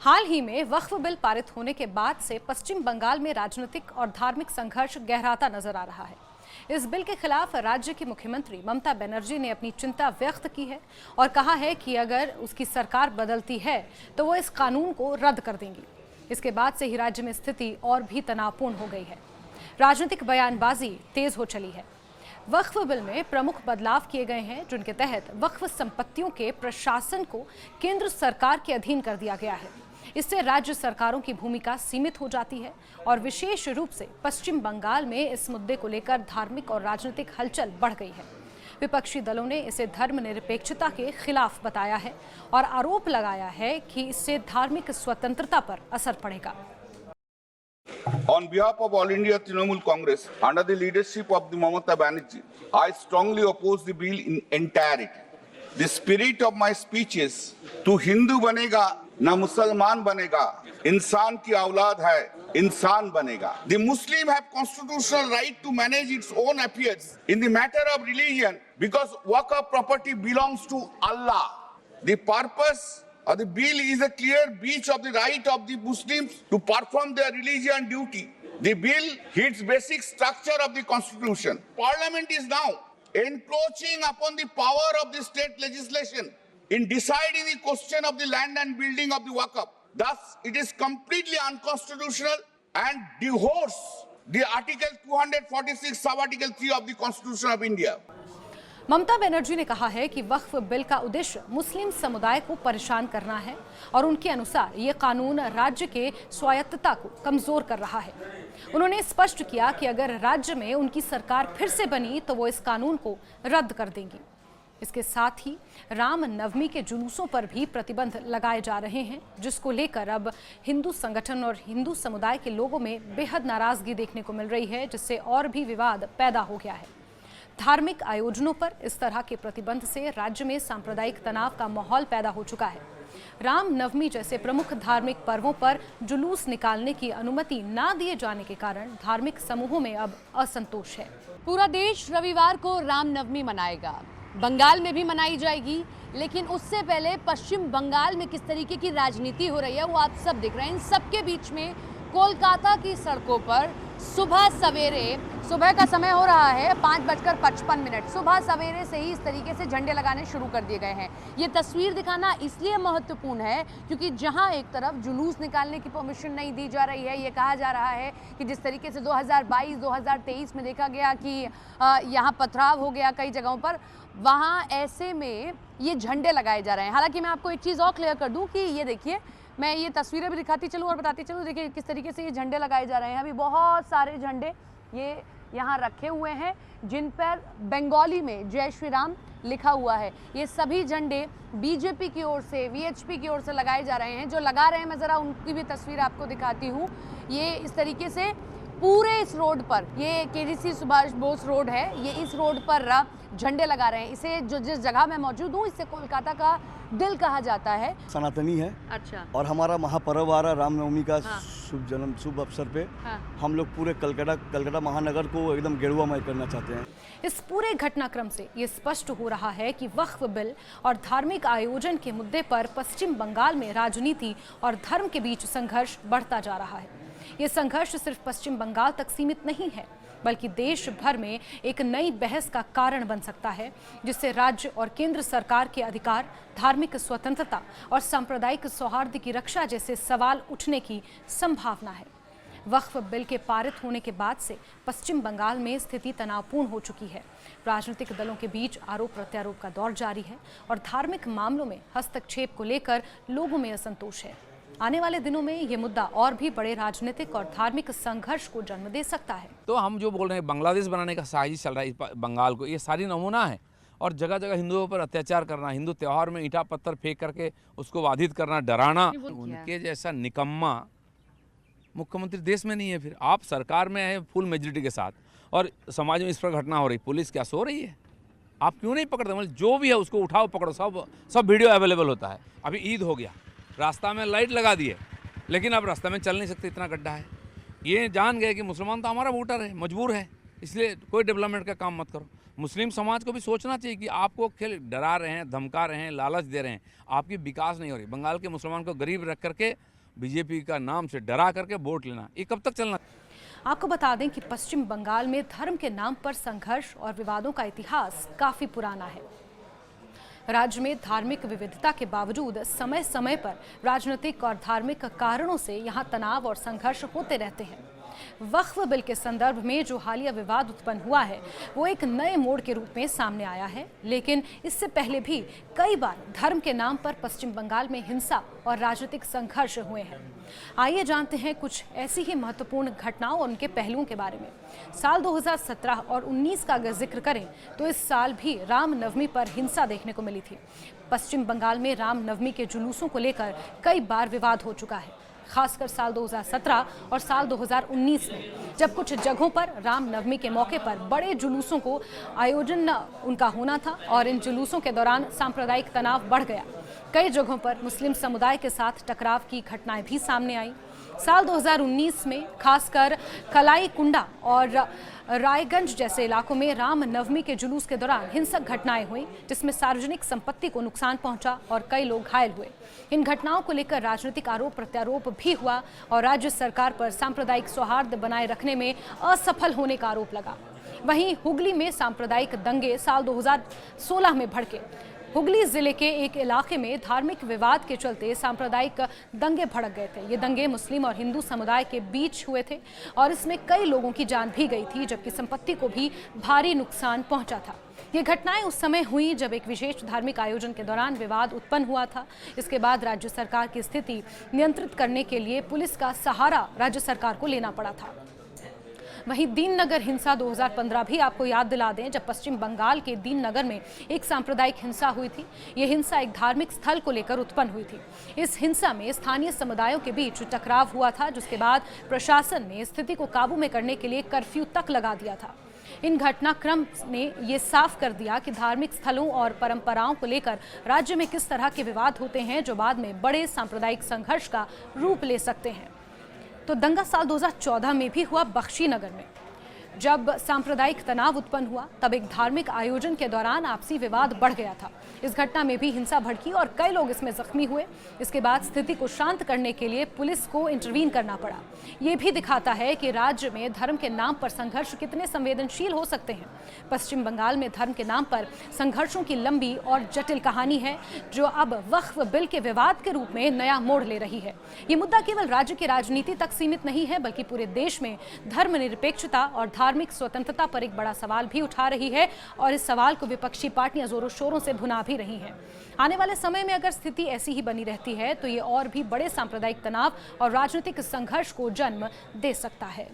हाल ही में वक्फ बिल पारित होने के बाद से पश्चिम बंगाल में राजनीतिक और धार्मिक संघर्ष गहराता नजर आ रहा है। इस बिल के खिलाफ राज्य की मुख्यमंत्री ममता बनर्जी ने अपनी चिंता व्यक्त की है और कहा है कि अगर उसकी सरकार बदलती है तो वो इस कानून को रद्द कर देंगी। इसके बाद से ही राज्य में स्थिति और भी तनावपूर्ण हो गई है। राजनीतिक बयानबाजी तेज हो चली है। वक्फ बिल में प्रमुख बदलाव किए गए हैं, जिनके तहत वक्फ संपत्तियों के प्रशासन को केंद्र सरकार के अधीन कर दिया गया है। इससे राज्य सरकारों की भूमिका सीमित हो जाती है और विशेष रूप से पश्चिम बंगाल में इस मुद्दे को लेकर धार्मिक और राजनीतिक हलचल बढ़ गई है। विपक्षी दलों ने इसे धर्मनिरपेक्षता के खिलाफ बताया है और आरोप लगाया है कि इससे धार्मिक स्वतंत्रता पर असर पड़ेगा। On behalf of All India Trinamool Congress, under the leadership of the Mamata Banerjee, I strongly oppose the bill in entirety. The spirit of my speeches, "Tu Hindu banega, na Musalman banega, इंसान की औलाद है, इंसान बनेगा." The Muslim have constitutional right to manage its own affairs in the matter of religion because Waqf property belongs to Allah. The purpose of the bill is a clear breach of the right of the Muslims to perform their religion duty. The bill hits basic structure of the constitution. Parliament is now encroaching upon the power of the state legislation in deciding the question of the land and building of the Waqf. Thus, it is completely unconstitutional and divorce the Article 246 sub-Article 3 of the Constitution of India. Mamata Banerjee ने कहा है कि वक्फ bill का उद्देश्य मुस्लिम समुदाय को परेशान करना है और उनके अनुसार ये कानून राज्य के स्वायत्तता को कमजोर कर रहा है। उन्होंने स्पष्ट किया कि अगर राज्य में उनकी सरकार फिर से बनी तो वो इस कानून को रद्द कर देंगी। इसके साथ ही राम नवमी के जुलूसों पर भी प्रतिबंध लगाए जा रहे हैं, जिसको लेकर अब हिंदू संगठन और हिंदू समुदाय के लोगों में बेहद नाराजगी देखने को मिल रही है, जिससे और भी विवाद पैदा हो गया है। धार्मिक आयोजनों पर इस तरह के प्रतिबंध से राज्य में सांप्रदायिक तनाव का माहौल पैदा हो चुका है। राम नवमी जैसे प्रमुख धार्मिक पर्वों पर जुलूस निकालने की अनुमति न दिए जाने के कारण धार्मिक समूहों में अब असंतोष है। पूरा देश रविवार को राम नवमी मनाएगा। बंगाल में भी मनाई जाएगी, लेकिन उससे पहले पश्चिम बंगाल में किस तरीके की राजनीति हो रही है वो आप सब देख रहे हैं। इन सबके बीच में कोलकाता की सड़कों पर सुबह सवेरे, सुबह का समय हो रहा है 5:55, सुबह सवेरे से ही इस तरीके से झंडे लगाने शुरू कर दिए गए हैं। ये तस्वीर दिखाना इसलिए महत्वपूर्ण है क्योंकि जहां एक तरफ जुलूस निकालने की परमिशन नहीं दी जा रही है, ये कहा जा रहा है कि जिस तरीके से 2022-2023 में देखा गया कि यहाँ पथराव हो गया कई जगहों पर, वहाँ ऐसे में ये झंडे लगाए जा रहे हैं। हालांकि मैं आपको एक चीज़ और क्लियर कर दूँ कि ये देखिए, मैं ये तस्वीरें भी दिखाती चलूँ और बताती चलूँ। देखिए किस तरीके से ये झंडे लगाए जा रहे हैं। अभी बहुत सारे झंडे ये यहाँ रखे हुए हैं जिन पर बंगाली में जय श्री राम लिखा हुआ है। ये सभी झंडे बीजेपी की ओर से, वीएचपी की ओर से लगाए जा रहे हैं। जो लगा रहे हैं, मैं ज़रा उनकी भी तस्वीर आपको दिखाती हूँ। ये इस तरीके से पूरे इस रोड पर, ये केजीसी सुभाष बोस रोड है, ये इस रोड पर झंडे लगा रहे हैं। इसे जो जिस जगह मैं मौजूद हूँ, इसे कोलकाता का दिल कहा जाता है। सनातनी है। अच्छा। और हमारा महापर्व आ रहा रामनवमी का शुभ अवसर पे हम लोग पूरे कलकत्ता महानगर को एकदम गेरुआमय करना चाहते हैं। इस पूरे घटनाक्रम से ये स्पष्ट हो रहा है कि वक्फ बिल और धार्मिक आयोजन के मुद्दे पर पश्चिम बंगाल में राजनीति और धर्म के बीच संघर्ष बढ़ता जा रहा है। ये संघर्ष सिर्फ पश्चिम बंगाल तक सीमित नहीं है, बल्कि देश भर में एक नई बहस का कारण बन सकता है, जिससे राज्य और केंद्र सरकार के अधिकार, धार्मिक स्वतंत्रता और सांप्रदायिक सौहार्द की रक्षा जैसे सवाल उठने की संभावना है। वक्फ बिल के पारित होने के बाद से पश्चिम बंगाल में स्थिति तनावपूर्ण हो चुकी है। राजनीतिक दलों के बीच आरोप प्रत्यारोप का दौर जारी है और धार्मिक मामलों में हस्तक्षेप को लेकर लोगों में असंतोष है। आने वाले दिनों में ये मुद्दा और भी बड़े राजनीतिक और धार्मिक संघर्ष को जन्म दे सकता है। तो हम जो बोल रहे हैं बांग्लादेश बनाने का साजिश चल रहा है बंगाल को, ये सारी नमूना है। और जगह जगह हिंदुओं पर अत्याचार करना, हिंदू त्यौहार में ईंटा पत्थर फेंक करके उसको बाधित करना, डराना, उनके जैसा निकम्मा मुख्यमंत्री देश में नहीं है। फिर आप सरकार में है फुल मेजोरिटी के साथ और समाज में इस पर घटना हो रही, पुलिस क्या सो रही है? आप क्यों नहीं पकड़ते? मतलब जो भी है उसको उठाओ पकड़ो, सब वीडियो अवेलेबल होता है। अभी ईद हो गया, रास्ता में लाइट लगा दिए, लेकिन अब रास्ता में चल नहीं सकते, इतना गड्ढा है। ये जान गए कि मुसलमान तो हमारा वोटर है, मजबूर है, इसलिए कोई डेवलपमेंट का काम मत करो। मुस्लिम समाज को भी सोचना चाहिए कि आपको खेल डरा रहे हैं, धमका रहे हैं, लालच दे रहे हैं, आपकी विकास नहीं हो रही। बंगाल के मुसलमान को गरीब रख करके बीजेपी का नाम से डरा करके वोट लेना, ये कब तक चलना? आपको बता दें कि पश्चिम बंगाल में धर्म के नाम पर संघर्ष और विवादों का इतिहास काफी पुराना है। राज्य में धार्मिक विविधता के बावजूद समय समय पर राजनीतिक और धार्मिक कारणों से यहां तनाव और संघर्ष होते रहते हैं। वक्फ बिल के संदर्भ में जो हालिया विवाद उत्पन्न हुआ है वो एक नए मोड़ के रूप में सामने आया है, लेकिन इससे पहले भी कई बार धर्म के नाम पर पश्चिम बंगाल में हिंसा और राजनीतिक संघर्ष हुए हैं। आइए जानते हैं कुछ ऐसी ही महत्वपूर्ण घटनाओं और उनके पहलुओं के बारे में। साल 2017 और 19 का अगर जिक्र करें तो इस साल भी रामनवमी पर हिंसा देखने को मिली थी। पश्चिम बंगाल में रामनवमी के जुलूसों को लेकर कई बार विवाद हो चुका है, खासकर साल 2017 और साल 2019 में, जब कुछ जगहों पर रामनवमी के मौके पर बड़े जुलूसों को आयोजन उनका होना था और इन जुलूसों के दौरान सांप्रदायिक तनाव बढ़ गया। कई जगहों पर मुस्लिम समुदाय के साथ टकराव की घटनाएं भी सामने आई। साल 2019 में खासकर कलाई कुंडा और रायगंज जैसे इलाकों में रामनवमी के जुलूस के दौरान हिंसक घटनाएं हुई, जिसमें सार्वजनिक संपत्ति को नुकसान पहुंचा और कई लोग घायल हुए। इन घटनाओं को लेकर राजनीतिक आरोप प्रत्यारोप भी हुआ और राज्य सरकार पर सांप्रदायिक सौहार्द बनाए रखने में असफल होने का आरोप लगा। वहीं हुगली में सांप्रदायिक दंगे साल 2016 में भड़के। हुगली जिले के एक इलाके में धार्मिक विवाद के चलते सांप्रदायिक दंगे भड़क गए थे। ये दंगे मुस्लिम और हिंदू समुदाय के बीच हुए थे और इसमें कई लोगों की जान भी गई थी, जबकि संपत्ति को भी भारी नुकसान पहुंचा था। ये घटनाएं उस समय हुई जब एक विशेष धार्मिक आयोजन के दौरान विवाद उत्पन्न हुआ था। इसके बाद राज्य सरकार की स्थिति नियंत्रित करने के लिए पुलिस का सहारा राज्य सरकार को लेना पड़ा था। वहीं दीननगर हिंसा 2015 भी आपको याद दिला दें, जब पश्चिम बंगाल के दीननगर में एक सांप्रदायिक हिंसा हुई थी। यह हिंसा एक धार्मिक स्थल को लेकर उत्पन्न हुई थी। इस हिंसा में स्थानीय समुदायों के बीच टकराव हुआ था, जिसके बाद प्रशासन ने स्थिति को काबू में करने के लिए कर्फ्यू तक लगा दिया था। इन घटनाक्रम ने ये साफ कर दिया कि धार्मिक स्थलों और परंपराओं को लेकर राज्य में किस तरह के विवाद होते हैं, जो बाद में बड़े सांप्रदायिक संघर्ष का रूप ले सकते हैं। तो दंगा साल 2014 में भी हुआ बख्शीनगर में। जब सांप्रदायिक तनाव उत्पन्न हुआ तब एक धार्मिक आयोजन के दौरान आपसी विवाद बढ़ गया था। इस घटना में भी हिंसा भड़की और कई लोग इसमें जख्मी हुए। इसके बाद स्थिति को शांत करने के लिए पुलिस को इंटरवीन करना पड़ा। ये भी दिखाता है कि राज्य में धर्म के नाम पर संघर्ष कितने संवेदनशील हो सकते हैं। पश्चिम बंगाल में धर्म के नाम पर संघर्षों की लंबी और जटिल कहानी है, जो अब वक्फ बिल के विवाद के रूप में नया मोड़ ले रही है। ये मुद्दा केवल राज्य की राजनीति तक सीमित नहीं है, बल्कि पूरे देश में धर्मनिरपेक्षता और धार्मिक स्वतंत्रता पर एक बड़ा सवाल भी उठा रही है और इस सवाल को विपक्षी पार्टियां जोरों शोरों से भुना भी रही हैं। आने वाले समय में अगर स्थिति ऐसी ही बनी रहती है तो ये और भी बड़े सांप्रदायिक तनाव और राजनीतिक संघर्ष को जन्म दे सकता है।